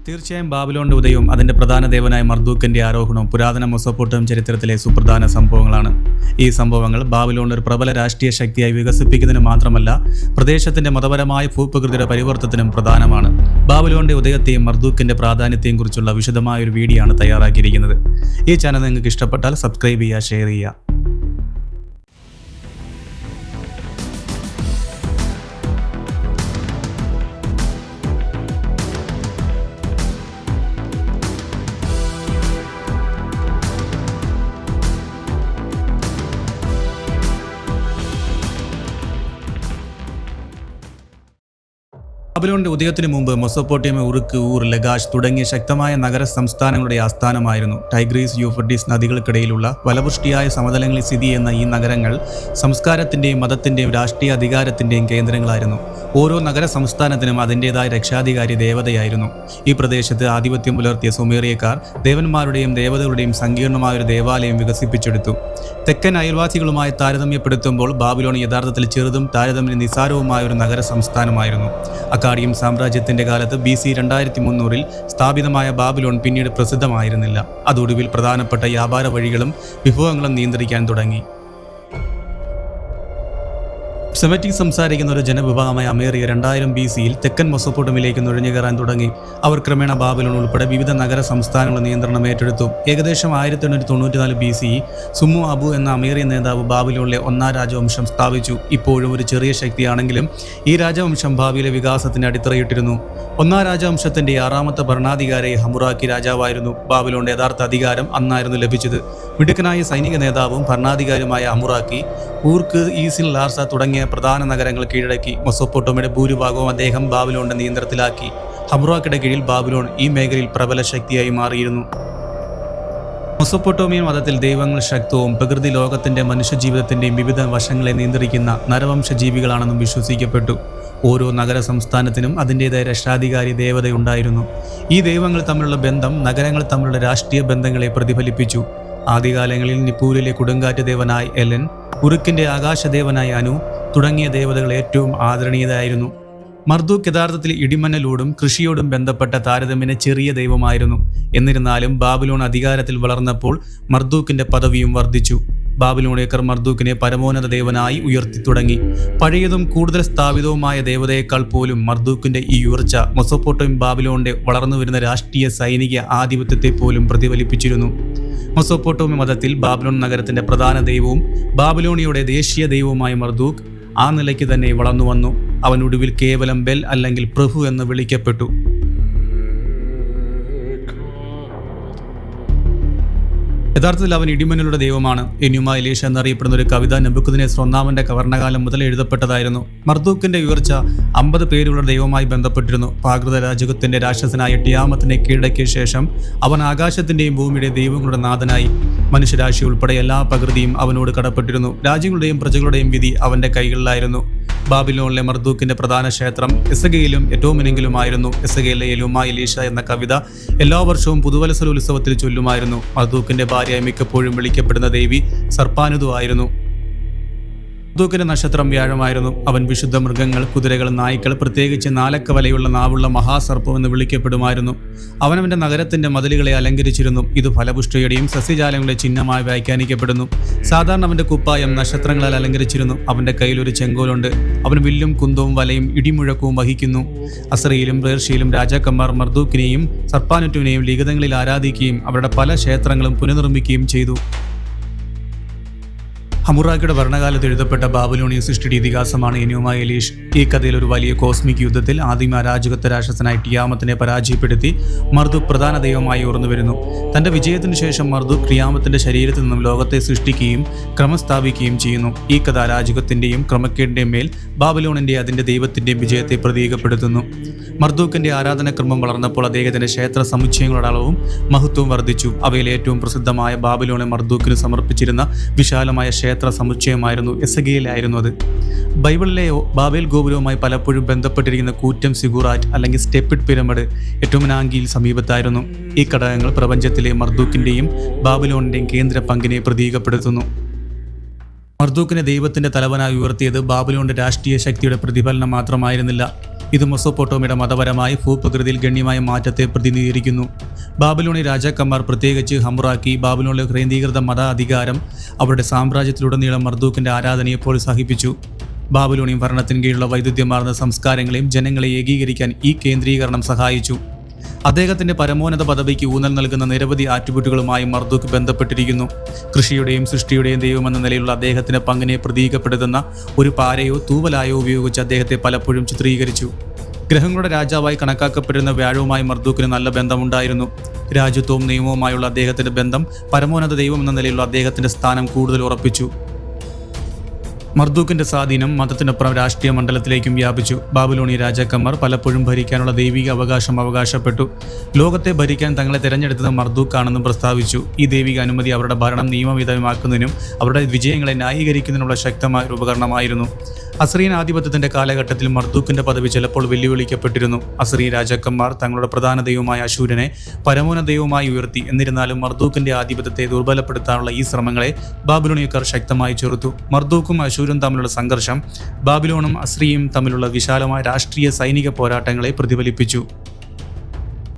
തീർച്ചയായും ബാബിലോണിന്റെ ഉദയവും അതിന്റെ പ്രധാന ദേവനായ മർദൂക്കിന്റെ ആരോഹണവും പുരാതന മെസൊപ്പൊട്ടേമിയൻ ചരിത്രത്തിലെ സുപ്രധാന സംഭവങ്ങളാണ്. ഈ സംഭവങ്ങൾ ബാബിലോണിനെ ഒരു പ്രബല രാഷ്ട്രീയ ശക്തിയായി വികസിപ്പിക്കുന്നതിന് മാത്രമല്ല, പ്രദേശത്തിന്റെ മതപരമായ ഭൂപ്രകൃതിയുടെ പരിവർത്തനത്തിനും പ്രധാനമാണ്. ബാബിലോണിന്റെ ഉദയത്തെയും മർദൂക്കിന്റെ പ്രാധാന്യത്തെയും കുറിച്ചുള്ള വിശദമായ ഒരു വീഡിയോ ആണ് തയ്യാറാക്കിയിരിക്കുന്നത്. ഈ ചാനൽ നിങ്ങൾക്ക് ഇഷ്ടപ്പെട്ടാൽ സബ്സ്ക്രൈബ് ചെയ്യുക, ഷെയർ ചെയ്യുക. ബാബിലോണിന്റെ ഉദയത്തിനു മുമ്പ് മെസൊപ്പൊട്ടേമിയ, ഉറുക്ക്, ഊർ, ലഗാഷ് തുടങ്ങിയ ശക്തമായ നഗര സംസ്ഥാനങ്ങളുടെ ആസ്ഥാനമായിരുന്നു. ടൈഗ്രീസ്, യൂഫ്രട്ടീസ് നദികൾക്കിടയിലുള്ള ഫലപുഷ്ടിയായ സമതലങ്ങളിൽ സ്ഥിതി ചെയ്യുന്ന ഈ നഗരങ്ങൾ സംസ്കാരത്തിന്റെയും മതത്തിന്റെയും രാഷ്ട്രീയ അധികാരത്തിന്റെയും കേന്ദ്രങ്ങളായിരുന്നു. ഓരോ നഗര സംസ്ഥാനത്തിനും അതിൻ്റെതായ രക്ഷാധികാരി ദേവതയായിരുന്നു. ഈ പ്രദേശത്ത് ആധിപത്യം പുലർത്തിയ സുമേറിയക്കാർ ദേവന്മാരുടെയും ദേവതകളുടെയും സങ്കീർണമായ ഒരു ദേവാലയം വികസിപ്പിച്ചെടുത്തു. തെക്കൻ അയൽവാസികളുമായി താരതമ്യപ്പെടുത്തുമ്പോൾ ബാബിലോൺ യഥാർത്ഥത്തിൽ ചെറുതും താരതമ്യ നിസാരവുമായ ഒരു നഗര സംസ്ഥാനമായിരുന്നു. അക്കാഡിയൻ സാമ്രാജ്യത്തിന്റെ കാലത്ത് BC 2300 സ്ഥാപിതമായ ബാബിലോൺ പിന്നീട് പ്രസിദ്ധമായിരുന്നില്ല. അതൊടുവിൽ പ്രധാനപ്പെട്ട വ്യാപാര വഴികളും വിഭവങ്ങളും നിയന്ത്രിക്കാൻ തുടങ്ങി. സെമറ്റിക് സംസാരിക്കുന്ന ഒരു ജനവിഭാഗമായ അമേറിയ 2000 BC തെക്കൻ മെസൊപ്പൊട്ടേമിയയിലേക്ക് നുഴഞ്ഞുകയറാൻ തുടങ്ങി. അവർ ക്രമേണ ബാബിലോൺ ഉൾപ്പെടെ വിവിധ നഗര സംസ്ഥാനങ്ങളുടെ നിയന്ത്രണം ഏറ്റെടുത്തു. ഏകദേശം 1894 BC സുമു അബു എന്ന അമേറിയൻ നേതാവ് ബാബിലോണിലെ ഒന്നാം രാജവംശം സ്ഥാപിച്ചു. ഇപ്പോഴും ഒരു ചെറിയ ശക്തിയാണെങ്കിലും ഈ രാജവംശം ഭാവിയിലെ വികാസത്തിന് അടിത്തറയിട്ടിരുന്നു. ഒന്നാം രാജവംശത്തിന്റെ 6ാമത്തെ ഭരണാധികാരി ഹമുറാക്കി രാജാവായിരുന്നു. ബാബിലോണിന്റെ യഥാർത്ഥ അധികാരം അന്നായിരുന്നു ലഭിച്ചത്. മിടുക്കനായ സൈനിക നേതാവും ഭരണാധികാരിയുമായ ഹമുറാക്കി ഊർക്ക്, ഈസിൻ, ലാർസ തുടങ്ങിയ പ്രധാന നഗരങ്ങൾ കീഴടക്കി. മെസൊപ്പൊട്ടേമിയയുടെ ഭൂരിഭാഗവും അദ്ദേഹം ബാബിലോണിന്റെ നിയന്ത്രണത്തിലാക്കി. ഹമുറാക്കിയുടെ കീഴിൽ ബാബിലോൺ ഈ മേഖലയിൽ പ്രബല ശക്തിയായി മാറിയിരുന്നു. മെസൊപ്പൊട്ടേമിയൻ മതത്തിൽ ദൈവങ്ങൾ ശക്തവും പ്രകൃതി ലോകത്തിന്റെ മനുഷ്യജീവിതത്തിന്റെയും വിവിധ വശങ്ങളെ നിയന്ത്രിക്കുന്ന നരവംശ ജീവികളാണെന്നും വിശ്വസിക്കപ്പെട്ടു. ഓരോ നഗര സംസ്ഥാനത്തിനും അതിൻ്റെതായ രക്ഷാധികാരി ദേവതയുണ്ടായിരുന്നു. ഈ ദൈവങ്ങൾ തമ്മിലുള്ള ബന്ധം നഗരങ്ങൾ തമ്മിലുള്ള രാഷ്ട്രീയ ബന്ധങ്ങളെ പ്രതിഫലിപ്പിച്ചു. ആദ്യകാലങ്ങളിൽ നിപ്പൂരിലെ കൊടുങ്കാറ്റ് ദേവനായ എലൻ, ഉറുക്കിന്റെ ആകാശദേവനായ അനു തുടങ്ങിയ ദേവതകൾ ഏറ്റവും ആദരണീയരായിരുന്നു. മർദൂക്ക് യഥാർത്ഥത്തിൽ ഇടിമന്നലോടും കൃഷിയോടും ബന്ധപ്പെട്ട താരതമ്യേന ചെറിയ ദൈവമായിരുന്നു. എന്നിരുന്നാലും ബാബിലോൺ അധികാരത്തിൽ വളർന്നപ്പോൾ മർദൂക്കിന്റെ പദവിയും വർദ്ധിച്ചു. ബാബിലോണിയക്കാർ മർദൂക്കിനെ പരമോന്നത ദേവനായി ഉയർത്തി തുടങ്ങി. പഴയതും കൂടുതൽ സ്ഥാപിതവുമായ ദേവതയേക്കാൾ പോലും മർദൂക്കിന്റെ ഈ ഉയർച്ച മെസൊപ്പൊട്ടേമിയ ബാബിലോണിന്റെ വളർന്നുവരുന്ന രാഷ്ട്രീയ സൈനിക ആധിപത്യത്തെ പോലും പ്രതിഫലിപ്പിച്ചിരുന്നു. മെസൊപ്പൊട്ടേമിയ മതത്തിൽ ബാബിലോൺ നഗരത്തിന്റെ പ്രധാന ദൈവവും ബാബിലോണിയുടെ ദേശീയ ദൈവവുമായ മർദൂക്ക് ആ നിലയ്ക്ക് തന്നെ വളർന്നു വന്നു. അവൻ ഒടുവിൽ കേവലം ബെൽ അല്ലെങ്കിൽ പ്രഭു എന്ന് വിളിക്കപ്പെട്ടു. യഥാർത്ഥത്തിൽ അവൻ ഇടിമിന്നലുടെ ദൈവമാണ്. എന്യുമ എലീഷ എന്നറിയപ്പെടുന്ന ഒരു കവിത നെബൂഖദ്നേസർ ഒന്നാമന്റെ ഭരണകാലം മുതൽ എഴുതപ്പെട്ടതായിരുന്നു. മർദൂക്കിന്റെ ഉയർച്ച 50 പേരുള്ള ദൈവമായി ബന്ധപ്പെട്ടിരുന്നു. പ്രാകൃത രാജകത്തിന്റെ രാക്ഷസനായ ടിയാമത്തിനെ കീഴടക്കിയ ശേഷം അവൻ ആകാശത്തിന്റെയും ഭൂമിയുടെയും ദൈവങ്ങളുടെ നാഥനായി. മനുഷ്യരാശി ഉൾപ്പെടെ എല്ലാ പ്രകൃതിയും അവനോട് കടപ്പെട്ടിരുന്നു. രാജ്യങ്ങളുടെയും പ്രജകളുടെയും വിധി അവന്റെ കൈകളിലായിരുന്നു. ബാബിലോണിലെ മർദൂക്കിന്റെ പ്രധാന ക്ഷേത്രം എസഗയിലും എറ്റോമിനെങ്കിലുമായിരുന്നു. എസഗയിലെ എലുമ എലീഷ എന്ന കവിത എല്ലാ വർഷവും പുതുവത്സര ഉത്സവത്തിൽ ചൊല്ലുമായിരുന്നു. മർദൂക്കിന്റെ ഭാര്യയായി മിക്കപ്പോഴും വിളിക്കപ്പെടുന്ന ദേവി സർപ്പാനുതു ആയിരുന്നു. മർദൂക്കിന്റെ നക്ഷത്രം വ്യാഴമായിരുന്നു. അവൻ വിശുദ്ധ മൃഗങ്ങൾ, കുതിരകൾ, നായ്ക്കൾ, പ്രത്യേകിച്ച് 4 വലയുള്ള നാവുള്ള മഹാസർപ്പം എന്ന് വിളിക്കപ്പെടുമായിരുന്നു. അവനവന്റെ നഗരത്തിന്റെ മതിലുകളെ അലങ്കരിച്ചിരുന്നു. ഇത് ഫലപുഷ്ടിയുടെയും സസ്യജാലങ്ങളുടെ ചിഹ്നമായി വ്യാഖ്യാനിക്കപ്പെടുന്നു. സാധാരണ അവന്റെ കുപ്പായം നക്ഷത്രങ്ങളാൽ അലങ്കരിച്ചിരുന്നു. അവന്റെ കയ്യിൽ ഒരു ചെങ്കോലുണ്ട്. അവൻ വില്ലും കുന്തവും വലയും ഇടിമുഴക്കവും വഹിക്കുന്നു. അസറിയിലും പേർഷ്യയിലും രാജാക്കന്മാർ മർദൂക്കിനെയും സർപ്പാനുറ്റുവിനെയും ലിഖിതങ്ങളിൽ ആരാധിക്കുകയും അവരുടെ പല ക്ഷേത്രങ്ങളും പുനർനിർമ്മിക്കുകയും ചെയ്തു. ഹമുറാക്കിയുടെ ഭരണകാലത്ത് എഴുതപ്പെട്ട ബാബിലോണിയ സൃഷ്ടിയുടെ ഇതിഹാസമാണ് എന്യുമ എലീഷ്. ഈ കഥയിൽ ഒരു വലിയ കോസ്മിക് യുദ്ധത്തിൽ ആദിമ അരാജകത്വ രാക്ഷസനായ ടിയാമത്തിനെ പരാജയപ്പെടുത്തി മർദൂക്ക് പ്രധാന ദൈവമായി ഉയർന്നു വരുന്നു. തന്റെ വിജയത്തിനു ശേഷം മർദൂക്ക് ടിയാമത്തിന്റെ ശരീരത്തിൽ നിന്നും ലോകത്തെ സൃഷ്ടിക്കുകയും ക്രമസ്ഥാപിക്കുകയും ചെയ്യുന്നു. ഈ കഥ അരാജകത്തിന്റെയും ക്രമക്കേടിന്റെയും മേൽ ബാബിലോണിന്റെ അതിന്റെ ദൈവത്തിന്റെയും വിജയത്തെ പ്രതീകപ്പെടുത്തുന്നു. മർദൂക്കിന്റെ ആരാധനക്രമം വളർന്നപ്പോൾ അദ്ദേഹത്തിന്റെ ക്ഷേത്ര സമുച്ചയങ്ങളുടെ അളവും മഹത്വവും വർദ്ധിച്ചു. അവയിൽ ഏറ്റവും പ്രസിദ്ധമായ ബാബിലോണെ മർദൂക്കിന് സമർപ്പിച്ചിരുന്ന വിശാലമായ ക്ഷേത്ര സമുച്ചയമായിരുന്നു എസഗയിലായിരുന്നു അത്. ബൈബിളിലെ ബാബേൽ ഗോപുരവുമായി പലപ്പോഴും ബന്ധപ്പെട്ടിരിക്കുന്ന കൂറ്റൻ സിഗുറാറ്റ് അല്ലെങ്കിൽ സ്റ്റെപ്പിഡ് പിരമിഡ് എറ്റോമിനാങ്കിയിൽ സമീപത്തായിരുന്നു. ഈ ഘടകങ്ങൾ പ്രപഞ്ചത്തിലെ മർദൂക്കിന്റെയും ബാബിലോണിന്റെയും കേന്ദ്ര പങ്കിനെ പ്രതീകപ്പെടുത്തുന്നു. മർദൂക്കിനെ ദൈവത്തിന്റെ തലവനായി ഉയർത്തിയത് ബാബിലോണിന്റെ രാഷ്ട്രീയ ശക്തിയുടെ പ്രതിഫലനം മാത്രമായിരുന്നില്ല. ഇത് മെസൊപ്പൊട്ടേമിയയുടെ മതപരമായ ഭൂപ്രകൃതിയിൽ ഗണ്യമായ മാറ്റത്തെ പ്രതിനിധീകരിക്കുന്നു. ബാബിലോണി രാജാക്കന്മാർ, പ്രത്യേകിച്ച് ഹമ്മുറാക്കി, ബാബിലോണിലെ കേന്ദ്രീകൃത മത അധികാരം അവരുടെ സാമ്രാജ്യത്തിലുടനീളം മർദൂക്കിന്റെ ആരാധനയെ പ്രോത്സാഹിപ്പിച്ചു. ബാബിലോണിയൻ ഭരണത്തിന് കീഴിലുള്ള വൈദഗ്ധ്യമാർന്ന സംസ്കാരങ്ങളെയും ജനങ്ങളെ ഏകീകരിക്കാൻ ഈ കേന്ദ്രീകരണം സഹായിച്ചു. അദ്ദേഹത്തിന്റെ പരമോന്നത പദവിക്ക് ഊന്നൽ നൽകുന്ന നിരവധി ആട്രിബ്യൂട്ടുകളുമായി മർദൂക്ക് ബന്ധപ്പെട്ടിരിക്കുന്നു. കൃഷിയുടെയും സൃഷ്ടിയുടെയും ദൈവമെന്ന നിലയിലുള്ള അദ്ദേഹത്തിന്റെ പങ്കിനെ പ്രതീകപ്പെടുത്തുന്ന ഒരു പാരയോ തൂവലായോ ഉപയോഗിച്ച് അദ്ദേഹത്തെ പലപ്പോഴും ചിത്രീകരിച്ചു. ഗ്രഹങ്ങളുടെ രാജാവായി കണക്കാക്കപ്പെട്ടിരുന്ന വ്യാഴവുമായി മർദൂക്കിന് നല്ല ബന്ധമുണ്ടായിരുന്നു. രാജ്യത്വവും നിയമവുമായുള്ള അദ്ദേഹത്തിന്റെ ബന്ധം പരമോന്നത ദൈവം എന്ന നിലയിലുള്ള അദ്ദേഹത്തിന്റെ സ്ഥാനം കൂടുതൽ ഉറപ്പിച്ചു. മർദൂക്കിന്റെ സ്വാധീനം മതത്തിനപ്പുറം രാഷ്ട്രീയ മണ്ഡലത്തിലേക്കും വ്യാപിച്ചു. ബാബിലോണിയ രാജാക്കന്മാർ പലപ്പോഴും ഭരിക്കാനുള്ള ദൈവിക അവകാശം അവകാശപ്പെട്ടു. ലോകത്തെ ഭരിക്കാൻ തങ്ങളെ തിരഞ്ഞെടുത്തത് മർദൂക്കാണെന്നും പ്രസ്താവിച്ചു. ഈ ദൈവിക അനുമതി അവരുടെ ഭരണം നിയമവിധേയമാക്കുന്നതിനും അവരുടെ വിജയങ്ങളെ ന്യായീകരിക്കുന്നതിനുള്ള ശക്തമായ ഒരു ഉപകരണമായിരുന്നു. അസറിയൻ ആധിപത്യത്തിന്റെ കാലഘട്ടത്തിൽ മർദൂക്കിന്റെ പദവി ചിലപ്പോൾ വെല്ലുവിളിക്കപ്പെട്ടിരുന്നു. അസറിയ രാജാക്കന്മാർ തങ്ങളുടെ പ്രധാന ദൈവമായ അശൂരനെ പരമോന്നത ദൈവമായി ഉയർത്തി. എന്നിരുന്നാലും മർദൂക്കിന്റെ ആധിപത്യത്തെ ദുർബലപ്പെടുത്താനുള്ള ഈ ശ്രമങ്ങളെ ബാബിലോണിയക്കാർ ശക്തമായി ചെറുത്തു. മർദൂക്കും അശൂരും തമ്മിലുള്ള സംഘർഷം ബാബിലോണും അസ്രിയയും തമ്മിലുള്ള വിശാലമായ രാഷ്ട്രീയ സൈനിക പോരാട്ടങ്ങളെ പ്രതിഫലിപ്പിച്ചു.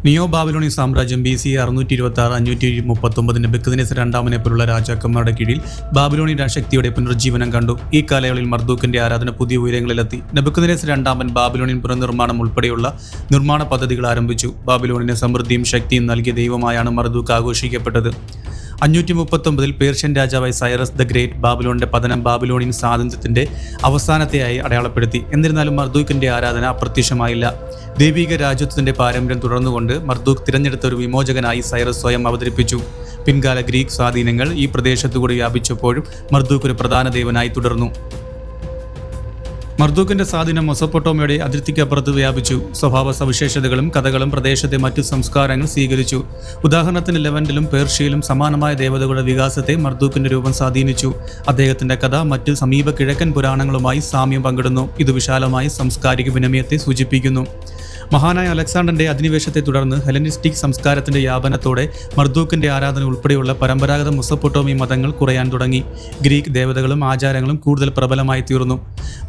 നിയോ ബാബിലോണി സാമ്രാജ്യം BC 626-539 നെബൂഖദ്നേസർ രണ്ടാമനെ പോലുള്ള രാജാക്കന്മാരുടെ കീഴിൽ ബാബിലോണി ശക്തിയുടെ പുനർജീവനം കണ്ടു. ഈ കാലയളവിൽ മർദൂക്കിന്റെ ആരാധന പുതിയ ഉയരങ്ങളിലെത്തി. നെബൂഖദ്നേസർ രണ്ടാമൻ ബാബിലോണിയൻ പുനർനിർമ്മാണം ഉൾപ്പെടെയുള്ള നിർമ്മാണ പദ്ധതികൾ ആരംഭിച്ചു. ബാബിലോണിന് സമൃദ്ധിയും ശക്തിയും നൽകിയ ദൈവമായാണ് മർദൂക്ക് ആഘോഷിക്കപ്പെട്ടത്. 539 പേർഷ്യൻ രാജാവായ സൈറസ് ദ ഗ്രേറ്റ് ബാബിലോണിന്റെ പതനം ബാബിലോണിയൻ സ്വാതന്ത്ര്യത്തിന്റെ അവസാനത്തെയായി അടയാളപ്പെടുത്തി. എന്നിരുന്നാലും മർദൂക്കിന്റെ ആരാധന അപ്രത്യക്ഷമായില്ല. ദൈവിക രാജ്യത്വത്തിന്റെ പാരമ്പര്യം തുടർന്നുകൊണ്ട് മർദൂക്ക് തിരഞ്ഞെടുത്ത ഒരു വിമോചകനായി സൈറസ് സ്വയം അവതരിപ്പിച്ചു. പിൻകാല ഗ്രീക്ക് സ്വാധീനങ്ങൾ ഈ പ്രദേശത്തുകൂടി വ്യാപിച്ചപ്പോഴും മർദൂക്ക് ഒരു പ്രധാന ദൈവനായി തുടർന്നു. മർദൂക്കിന്റെ സ്വാധീനം മെസൊപ്പൊട്ടേമിയയുടെ അതിർത്തിക്കപ്പുറത്ത് വ്യാപിച്ചു. സ്വഭാവ സവിശേഷതകളും കഥകളും പ്രദേശത്തെ മറ്റു സംസ്കാരങ്ങൾ സ്വീകരിച്ചു. ഉദാഹരണത്തിന് ലെവന്റിലും പേർഷ്യയിലും സമാനമായ ദേവതകളുടെ വികാസത്തെ മർദൂക്കിന്റെ രൂപം സ്വാധീനിച്ചു. അദ്ദേഹത്തിന്റെ കഥ മറ്റ് സമീപ കിഴക്കൻ പുരാണങ്ങളുമായി സാമ്യം പങ്കിടുന്നു. ഇത് വിശാലമായ സാംസ്കാരിക വിനിമയത്തെ സൂചിപ്പിക്കുന്നു. മഹാനായ അലക്സാണ്ടറിന്റെ അധിനിവേശത്തെ തുടർന്ന് ഹെലനിസ്റ്റിക് സംസ്കാരത്തിന്റെ വ്യാപനത്തോടെ മർദൂക്കിന്റെ ആരാധന ഉൾപ്പെടെയുള്ള പരമ്പരാഗത മെസൊപ്പൊട്ടേമിയൻ മതങ്ങൾ കുറയാൻ തുടങ്ങി. ഗ്രീക്ക് ദേവതകളും ആചാരങ്ങളും കൂടുതൽ പ്രബലമായി തീർന്നു.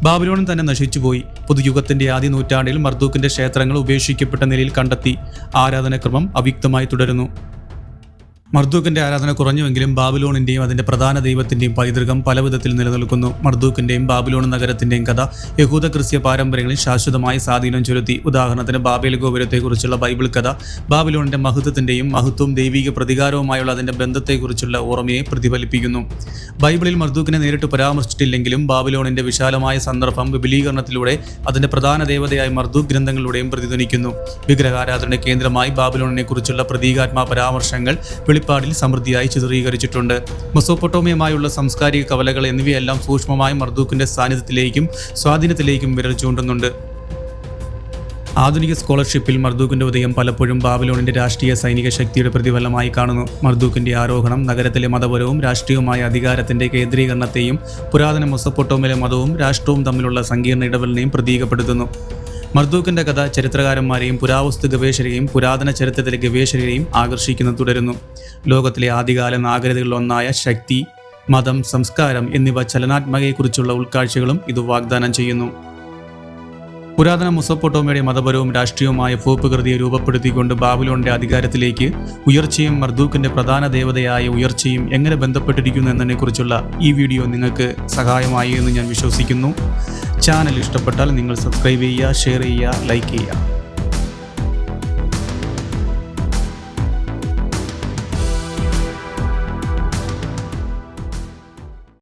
ബാബിലോണിൽ തന്നെ നശിച്ചുപോയി. പുതുയുഗത്തിന്റെ ആദ്യ നൂറ്റാണ്ടിൽ മർദൂക്കിന്റെ ക്ഷേത്രങ്ങൾ ഉപേക്ഷിക്കപ്പെട്ട നിലയിൽ കണ്ടെത്തി. ആരാധനാക്രമം അവ്യക്തമായി തുടരുന്നു. മർദൂക്കിന്റെ ആരാധന കുറഞ്ഞുവെങ്കിലും ബാബിലോണിന്റെയും അതിന്റെ പ്രധാന ദൈവത്തിന്റെയും പൈതൃകം പലവിധത്തിൽ നിലനിൽക്കുന്നു. മർദൂക്കിന്റെയും ബാബിലോൺ നഗരത്തിന്റെയും കഥ യഹൂദ ക്രിസ്ത്യ പാരമ്പര്യങ്ങളിൽ ശാശ്വതമായ സ്വാധീനം ചെലുത്തി. ഉദാഹരണത്തിന് ബാബേൽ ഗോപുരത്തെക്കുറിച്ചുള്ള ബൈബിൾ കഥ ബാബിലോണിന്റെ മഹത്വവും ദൈവിക പ്രതികാരവുമായുള്ള അതിന്റെ ബന്ധത്തെക്കുറിച്ചുള്ള ഓർമ്മയെ പ്രതിഫലിപ്പിക്കുന്നു. ബൈബിളിൽ മർദൂക്കിനെ നേരിട്ട് പരാമർശിച്ചിട്ടില്ലെങ്കിലും ബാബിലോണിന്റെ വിശാലമായ സന്ദർഭം വിപുലീകരണത്തിലൂടെ അതിന്റെ പ്രധാന ദേവതയായ മർദൂക്ക് ഗ്രന്ഥങ്ങളിലൂടെയും വിഗ്രഹാരാധനയുടെ കേന്ദ്രമായി ബാബിലോണിനെ കുറിച്ചുള്ള പ്രതീകാത്മക പരാമർശങ്ങൾ വെളിപ്പാടിൽ സമൃദ്ധിയായി ചിത്രീകരിച്ചിട്ടുണ്ട്. മെസൊപ്പൊട്ടേമിയയുമായുള്ള സാംസ്കാരിക കവലകൾ എന്നിവയെല്ലാം സൂക്ഷ്മമായ മർദൂക്കിന്റെ സാന്നിധ്യത്തിലേക്കും സ്വാധീനത്തിലേക്കും വിരൽ ചൂണ്ടുന്നുണ്ട്. ആധുനിക സ്കോളർഷിപ്പിൽ മർദൂക്കിന്റെ ഉദയം പലപ്പോഴും ബാബിലോണിന്റെ രാഷ്ട്രീയ സൈനിക ശക്തിയുടെ പ്രതിഫലമായി കാണുന്നു. മർദൂക്കിന്റെ ആരോഹണം നഗരത്തിലെ മതപരവും രാഷ്ട്രീയവുമായ അധികാരത്തിന്റെ കേന്ദ്രീകരണത്തെയും പുരാതന മെസൊപ്പൊട്ടേമിയയിലെ മതവും രാഷ്ട്രവും തമ്മിലുള്ള സങ്കീർണ്ണ ഇടപെടലിനെയും പ്രതീകപ്പെടുത്തുന്നു. മർദൂക്കിന്റെ കഥ ചരിത്രകാരന്മാരെയും പുരാവസ്തു ഗവേഷകരെയും പുരാതന ചരിത്രത്തിലെ ഗവേഷകരെയും ആകർഷിക്കുന്നു തുടരുന്നു. ലോകത്തിലെ ആദ്യകാല നാഗരികതകളിലൊന്നായ ശക്തി, മതം, സംസ്കാരം എന്നിവ ചലനാത്മകയെക്കുറിച്ചുള്ള ഉൾക്കാഴ്ചകളും ഇത് വാഗ്ദാനം ചെയ്യുന്നു. പുരാതന മെസൊപ്പൊട്ടേമിയയുടെ മതപരവും രാഷ്ട്രീയവുമായ ഭൂപ്രകൃതിയെ രൂപപ്പെടുത്തിക്കൊണ്ട് ബാബിലോണിന്റെ അധികാരത്തിലേക്ക് ഉയർച്ചയും മർദൂക്കിന്റെ പ്രധാന ദേവതയായ ഉയർച്ചയും എങ്ങനെ ബന്ധപ്പെട്ടിരിക്കുന്നു എന്നതിനെക്കുറിച്ചുള്ള ഈ വീഡിയോ നിങ്ങൾക്ക് സഹായമായി എന്ന് ഞാൻ വിശ്വസിക്കുന്നു. ചാനൽ ഇഷ്ടപ്പെട്ടാൽ നിങ്ങൾ സബ്സ്ക്രൈബ് ചെയ്യുക, ഷെയർ ചെയ്യുക, ലൈക്ക് ചെയ്യുക.